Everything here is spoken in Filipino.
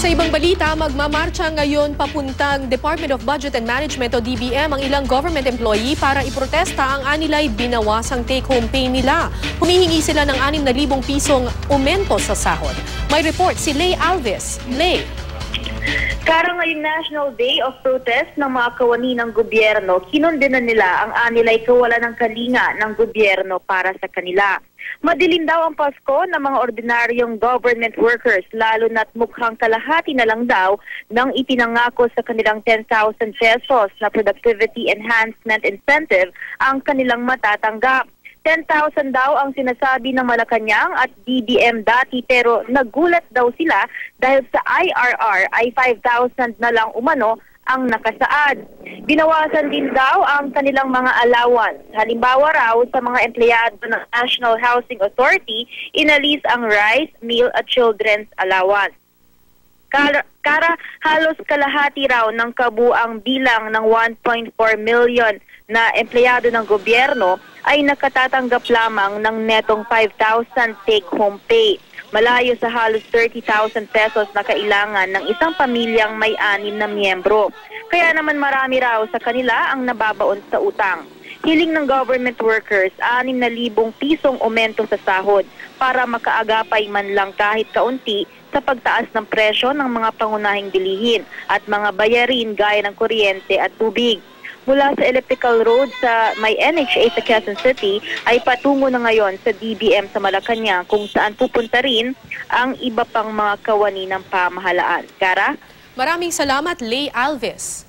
Sa ibang balita, magmamarcha ngayon papuntang Department of Budget and Management o DBM ang ilang government employee para iprotesta ang anilay binawasang take-home pay nila. Humihingi sila ng 6,000 pisong aumento sa sahod. May report si Lay Alves. Lay. Karang ngayong National Day of Protest ng mga kawani ng gobyerno, kinondena nila ang anilay kawalan ng kalinga ng gobyerno para sa kanila. Madilim daw ang Pasko ng mga ordinaryong government workers, lalo na't mukhang kalahati na lang daw ng ipinangako sa kanilang 10,000 pesos na productivity enhancement incentive ang kanilang matatanggap. 10,000 daw ang sinasabi ng Malacanang at DBM dati, pero nagulat daw sila dahil sa IRR ay 5,000 na lang umano ang nakasaad. Binawasan din daw ang kanilang mga allowance. Halimbawa raw sa mga empleyado ng National Housing Authority, inalis ang rice, meal at children's allowance. Halos kalahati raw ng kabuang bilang ng 1.4 million na empleyado ng gobyerno ay nakatatanggap lamang ng netong 5,000 take-home pay. Malayo sa halos 30,000 pesos na kailangan ng isang pamilyang may 6 na miyembro. Kaya naman marami raw sa kanila ang nababaon sa utang. Hiling ng government workers 6,000 pisong aumento sa sahod para makaagapay man lang kahit kaunti sa pagtaas ng presyo ng mga pangunahing bilihin at mga bayarin gaya ng kuryente at tubig. Mula sa electrical road sa may NHA sa Quezon City ay patungo na ngayon sa DBM sa Malacanang, kung saan pupunta rin ang iba pang mga kawani ng pamahalaan. Kara? Maraming salamat, Lay Alves.